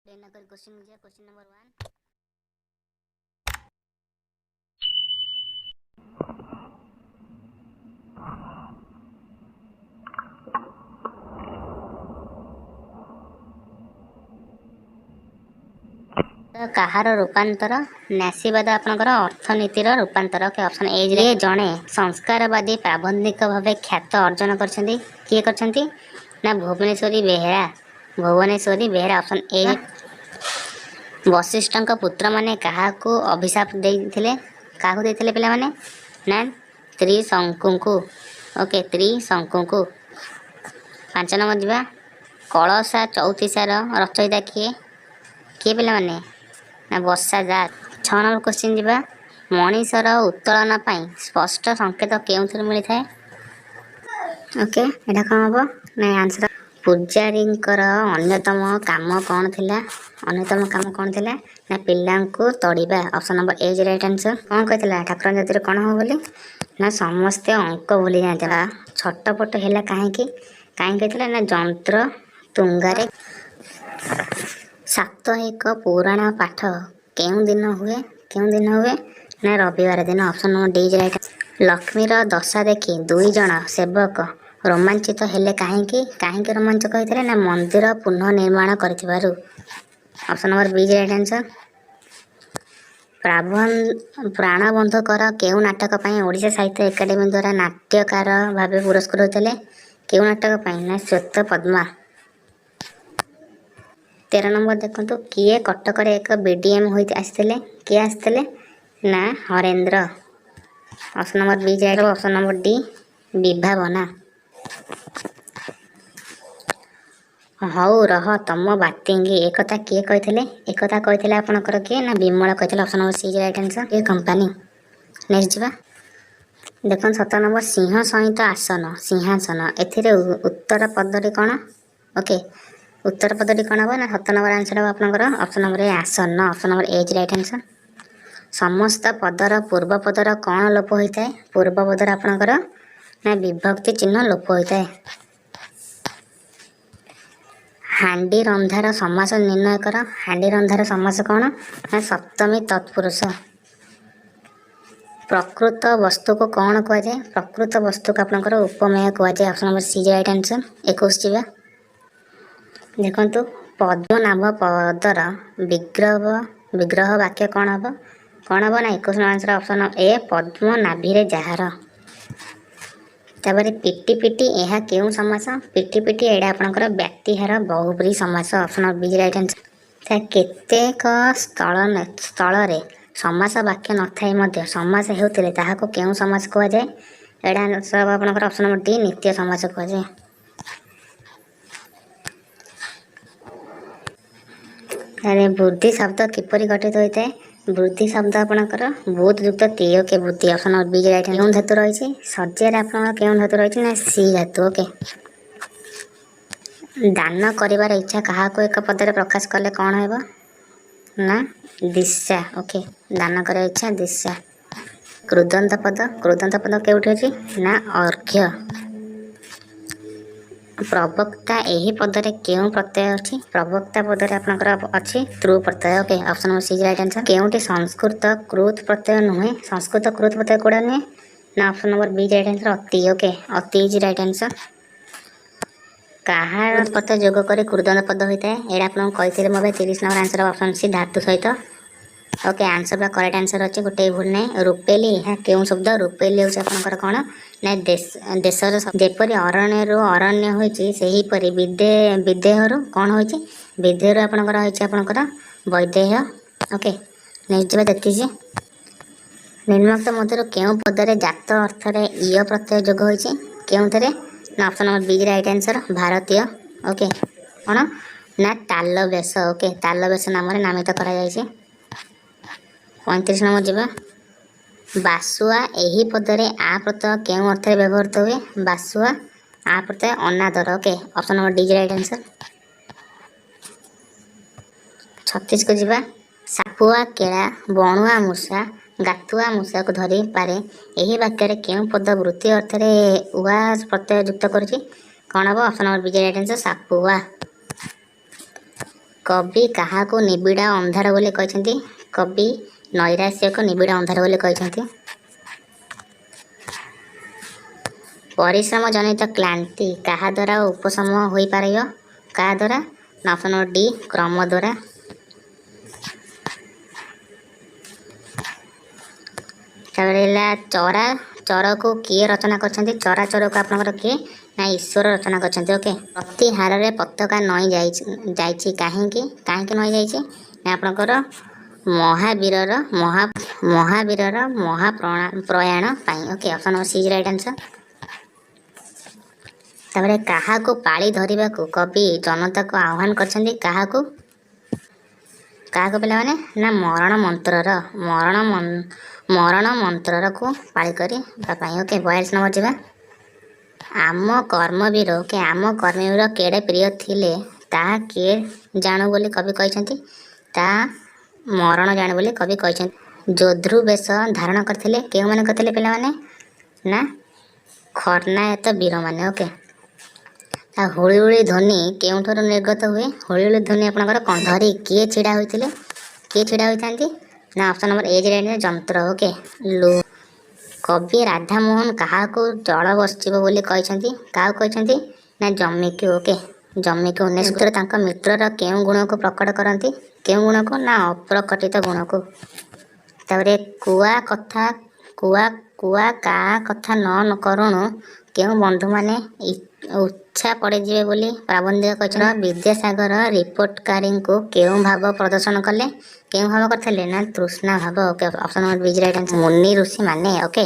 नगर question number 1। କାହାର ରୂପାନ୍ତର ନାସିବାଦ ଆପଣଙ୍କର ଅର୍ଥନୀତିର ରୂପାନ୍ତର ଓକେ ଅପସନ୍ ଏ ରେ ଜଣେ ସଂସ୍କାରବାଦୀ ପ୍ରାବନ୍ଧିକ ଭାବେ ଖ୍ୟାତ ଅର୍ଜନ କରିଛନ୍ତି। କିଏ କରିଛନ୍ତି ନା ଭୁବନେଶ୍ୱରୀ ବେହେରା ଅପସନ୍ ଏ। ବଶିଷ୍ଠଙ୍କ ପୁତ୍ରମାନେ କାହାକୁ ଅଭିଶାପ ଦେଇଥିଲେ ପିଲାମାନେ ନା ତ୍ରିଶଙ୍କୁଙ୍କୁ ଓକେ ତ୍ରିଶଙ୍କୁଙ୍କୁ। 5 ନମ୍ବର ଯିବା କଳସା ଚଉତିସାର ରଚୟିତା କିଏ ପିଲାମାନେ ନା ବର୍ଷା ଦାସ। 6 ନମ୍ବର କ୍ୱେଶ୍ଚିନ୍ ଯିବା ମଣିଷର ଉତ୍ତୋଳନ ପାଇଁ ସ୍ପଷ୍ଟ ସଂକେତ କେଉଁଥିରୁ ମିଳିଥାଏ? ଓକେ ଏଇଟା କ'ଣ ହେବ ନା ଆନ୍ସର ପୂଜାରୀଙ୍କର ଅନ୍ୟତମ କାମ କ'ଣ ଥିଲା ନା ପିଲାଙ୍କୁ ତଡ଼ିବା। Option number A is right answer. କ'ଣ କହିଥିଲା ଠାକୁର ଜାତିରେ କ'ଣ ହେବ ବୋଲି ନା ସମସ୍ତେ ଅଙ୍କ ଭୁଲି ଯାଆନ୍ତି। ଛଟପଟ ହେଲା କାହିଁକି କହିଥିଲା ନା ଯନ୍ତ୍ର ତୁଙ୍ଗାରେ। ସାପ୍ତାହିକ ପୁରାଣ ପାଠ କେଉଁ ଦିନ ହୁଏ ନା ରବିବାର ଦିନ। Option number D is right. ଲକ୍ଷ୍ମୀର ଦଶା ଦେଖି 2 ଜଣ ସେବକ ରୋମାଞ୍ଚିତ ହେଲେ କାହିଁକି ରୋମାଞ୍ଚକ ହୋଇଥିଲେ ନା ମନ୍ଦିର ପୁନଃନିର୍ମାଣ କରିଥିବାରୁ। Option number B is right answer. ପ୍ରାଣବନ୍ଧୁକର କେଉଁ ନାଟକ ପାଇଁ ଓଡ଼ିଶା ସାହିତ୍ୟ ଏକାଡେମୀ ଦ୍ୱାରା ନାଟ୍ୟକାର ଭାବେ ପୁରସ୍କୃତ ହୋଇଥିଲେ? କେଉଁ ନାଟକ ପାଇଁ ନା ଶ୍ୱେତ ପଦ୍ମା। 13 ନମ୍ବର ଦେଖନ୍ତୁ କିଏ କଟକରେ ଏକ BDM ହୋଇ ଆସିଥିଲେ ନା Harendra. Option number B is right. Option number D ବିଭାବନା। ହଉ ରହ ତମ ବାତିଙ୍ଗି ଏକଥା କିଏ କହିଥିଲେ? ଆପଣଙ୍କର କିଏ ନା ବିମଳ କହିଥିଲେ। Option number C is right answer. A company. Next ଯିବା ଦେଖନ୍ତୁ 17 ନମ୍ବର ସିଂହ ସହିତ ସିଂହାସନ ଏଥିରେ ଉତ୍ତର ପଦଟି କ'ଣ? ଓକେ ଉତ୍ତର ପଦଟି କ'ଣ ହେବ ନା 7 ନମ୍ବର ଆନ୍ସର ହେବ ଆପଣଙ୍କର ଅପସନ୍ ନମ୍ବର ଏ ଆସନ। Option number A is right answer. ସମସ୍ତ ପଦର ପୂର୍ବ ପଦର କ'ଣ ଲୋପ ହୋଇଥାଏ? ପୂର୍ବ ପଦର ଆପଣଙ୍କର ନା ବିଭକ୍ତି ଚିହ୍ନ ଲୋପ ହୋଇଥାଏ। ହାଣ୍ଡି ରନ୍ଧାର ସମାସ ନିର୍ଣ୍ଣୟ କର। ହାଣ୍ଡି ରନ୍ଧାର ସମାସ କ'ଣ ନା ସପ୍ତମୀ ତତ୍ପୁରୁଷ। ପ୍ରକୃତ ବସ୍ତୁକୁ କ'ଣ କୁହାଯାଏ? ପ୍ରକୃତ ବସ୍ତୁକୁ ଆପଣଙ୍କର ଉପମେୟ କୁହାଯାଏ। Option number C is right answer. 21 ଯିବା ଦେଖନ୍ତୁ ପଦ୍ମନାଭ ପଦର ବିଗ୍ରହ ବାକ୍ୟ କ'ଣ ହେବ ନା 21 ଆନ୍ସର ଅପସନ୍ ଏ ପଦ୍ମ ନାଭିରେ ଯାହାର। ତାପରେ ପିଟି ପିଟି ଏହା କେଉଁ ସମାସ? ପିଟି ପିଟି ଏଇଟା ଆପଣଙ୍କର ବ୍ୟକ୍ତିହାର ବହୁବ୍ରୀହି ସମାସ। Option B is right answer. କେତେକ ସ୍ଥଳରେ ସମାସ ବାକ୍ୟ ନଥାଇ ମଧ୍ୟ ସମାସ ହେଉଥିଲେ ତାହାକୁ କେଉଁ ସମାସ କୁହାଯାଏ? ଏଇଟା ଆନ୍ସର ହେବ ଆପଣଙ୍କର ଅପସନ୍ ନମ୍ବର ଡି ନିତ୍ୟ ସମାସ କୁହାଯାଏ। ବୃଦ୍ଧି ଶବ୍ଦ କିପରି ଗଠିତ ହୋଇଥାଏ? ବୃଦ୍ଧି ଶବ୍ଦ ଆପଣଙ୍କର ବୁଧ ଯୁକ୍ତ ତି ଓକେ ବୃଦ୍ଧି। Option number B is right. କେଉଁ ଧାତୁ ରହିଛି ଶଯ୍ୟାରେ ଆପଣଙ୍କର କେଉଁ ଧାତୁ ରହିଛି ନା ସି ଧାତୁ ଓକେ। ଦାନ କରିବାର ଇଚ୍ଛା କାହାକୁ ଏକ ପଦରେ ପ୍ରକାଶ କଲେ କ'ଣ ହେବ ନା ଦିଶା ଓକେ ଦାନ କରିବାର ଇଚ୍ଛା ଦିଶା। କୃଦନ୍ତ ପଦ କେଉଁଠି ଅଛି ନା ଅର୍ଘ୍ୟ। ପ୍ରବକ୍ତା ଏହି ପଦରେ କେଉଁ ପ୍ରତ୍ୟୟ ଅଛି? ପ୍ରବକ୍ତା ପଦରେ ଆପଣଙ୍କର ଅଛି ତୃ ପ୍ରତ୍ୟୟ okay. Option number C is right answer. କେଉଁଠି ସଂସ୍କୃତ କୃତ ପ୍ରତ୍ୟୟ ନୁହେଁ? ସଂସ୍କୃତ କୃତ ପ୍ରତ୍ୟୟ କୋଉଟା ନୁହେଁ ନା option number B is right answer ଅତି ଓକେ ଅତି ଇଜ୍ ରାଇଟ୍ ଆନ୍ସର। କାହାର ପ୍ରତ୍ୟୟ ଯୋଗ କରି କୃଦନ୍ତ ପଦ ହୋଇଥାଏ? ଏଇଟା ଆପଣଙ୍କୁ କହିଥିଲି ମୁଁ ଏବେ 30 ନମ୍ବର ଆନ୍ସର ଅପସନ୍ ସି ଧାତୁ ସହିତ ଓକେ। ଆନ୍ସର ବା କରେକ୍ଟ ଆନ୍ସର ଅଛି ଗୋଟେ ଭୁଲ ନାହିଁ। ରୂପେଲି ଏହା କେଉଁ ଶବ୍ଦ? ରୂପେଲି ହେଉଛି ଆପଣଙ୍କର କ'ଣ ନା ଦେଶର ଯେପରି ଅରଣ୍ୟରୁ ଅରଣ୍ୟ ହୋଇଛି ସେହିପରି ବିଦେହରୁ କ'ଣ ହୋଇଛି? ବିଦେହରୁ ଆପଣଙ୍କର ହୋଇଛି ଆପଣଙ୍କର ବୈଦେହ ଓକେ। ନେକ୍ସଟ ଯିବା 33 ନିମ୍ନୋକ୍ତ ମଧ୍ୟରୁ କେଉଁ ପଦରେ ଜାତ ଅର୍ଥରେ ଇୟ ପ୍ରତ୍ୟୟ ଯୋଗ ହୋଇଛି? କେଉଁଥିରେ ନା ଅପସନ୍ ନମ୍ବର ବି ରାଇଟ୍ ଆନ୍ସର ଭାରତୀୟ ଓକେ କ'ଣ ନା ତାଲବେଶ ଓକେ ତାଲବେଶ ନାମରେ ନାମିତ କରାଯାଇଛି। 35 ନମ୍ବର ଯିବା ବାସୁଆ ଏହି ପଦରେ ଆ ପ୍ରତ୍ୟୟ କେଉଁ ଅର୍ଥରେ ବ୍ୟବହୃତ ହୁଏ? ବାସୁଆ ଆ ପ୍ରତ୍ୟୟ ଅନାଦର okay option number D is right answer. 36 କୁ ଯିବା ସାପୁଆ କେଳା ବଣୁଆ ମୂଷା ଗାତୁଆ ମୂଷାକୁ ଧରି ପାରେ ଏହି ବାକ୍ୟରେ କେଉଁ ପଦ ବୃତ୍ତି ଅର୍ଥରେ ଉଆ ପ୍ରତ୍ୟୟ ଯୁକ୍ତ କରୁଛି? କ'ଣ ହେବ option number B is right answer Sapua. କବି କାହାକୁ ନିବିଡ଼ ଅନ୍ଧାର ବୋଲି କହିଛନ୍ତି? କବି ନୈରାଶ୍ୟକୁ ନିବିଡ଼ ଅନ୍ଧାର ବୋଲି କହିଛନ୍ତି। ପରିଶ୍ରମ ଜନିତ କ୍ଳାନ୍ତି କାହା ଦ୍ୱାରା ଉପଶମ ହୋଇପାରିବ? କାହା ଦ୍ୱାରା? ନା ଅପସନ୍ ନମ୍ବର ଡି କ୍ରମ ଦ୍ୱାରା। ତାପରେ ହେଲା ଚରା ଚରକୁ କିଏ ରଚନା କରିଛନ୍ତି? ଚରାଚରକୁ ଆପଣଙ୍କର କିଏ? ନା ଈଶ୍ୱର ରଚନା କରିଛନ୍ତି। ଓକେ। ପ୍ରତି ହାରରେ ପତାକା ନଇଁ ଯାଇଛି କାହିଁକି? କାହିଁକି ନଇଁ ଯାଇଛି? ନା ଆପଣଙ୍କର ମହାବୀରର ମହାପ୍ରୟାଣ ପାଇଁ। Okay, option number she is right answer. ତାପରେ କାହାକୁ ପାଳି ଧରିବାକୁ କବି ଜନତାକୁ ଆହ୍ୱାନ କରିଛନ୍ତି? କାହାକୁ ପିଲାମାନେ? ନା ମରଣ ମନ୍ତ୍ରରକୁ ପାଳି କରିବା ପାଇଁ। ଓକେ, 42 ନମ୍ବର ଯିବା। ଆମ କର୍ମବୀର କେଡ଼େ ପ୍ରିୟ ଥିଲେ ତାହା କିଏ ଜାଣୁ ବୋଲି କବି କହିଛନ୍ତି? ତାହା ମରଣ ଜାଣୁ ବୋଲି କବି କହିଛନ୍ତି। ଯୋଦ୍ଧୃ ବେଶ ଧାରଣ କରିଥିଲେ କେଉଁମାନେ କରିଥିଲେ ପିଲାମାନେ? ନା ଖର୍ଣ୍ଣାୟତ ବୀରମାନେ। ଓକେ। ହୁଳୁହୁଳି ଧ୍ୱନି କେଉଁଠାରୁ ନିର୍ଗତ ହୁଏ? ହୁଳୁହୁଳି ଧ୍ୱନି ଆପଣଙ୍କର କଣ୍ଠରେ କିଏ ଛିଡ଼ା ହୋଇଥାନ୍ତି? ନା ଅପସନ୍ ନମ୍ବର ଏ ଯନ୍ତ୍ର। ଓକେ। କବି ରାଧାମୋହନ କାହାକୁ ଜଳ ବର୍ଷିବ ବୋଲି କହିଛନ୍ତି? କାହାକୁ କହିଛନ୍ତି? ନା ଜମିକୁ। ଓକେ, ଜମିକୁ। 19 ତାଙ୍କ ମିତ୍ରର କେଉଁ ଗୁଣକୁ ପ୍ରକଟ କରନ୍ତି? କେଉଁ ଗୁଣକୁ? ନା ଅପ୍ରକଟିତ ଗୁଣକୁ। ତାପରେ କୁଆ କାହା କଥା ନ କରୁଣୁ କେଉଁ ବନ୍ଧୁମାନେ ଉଚ୍ଛା ପଡ଼ିଯିବେ ବୋଲି ପ୍ରାବନ୍ଧିକ କହିଛନ୍ତି? ବିଦ୍ୟାସାଗର ରିପୋର୍ଟକାରୀଙ୍କୁ କେଉଁ ଭାବ ପ୍ରଦର୍ଶନ କଲେ? କେଉଁ ଭାବ କରିଥିଲେ? ନା ତୃଷ୍ଣା ଭାବ। Okay, option number B is right answer. ମୁନି ଋଷି ମାନେ। ଓକେ।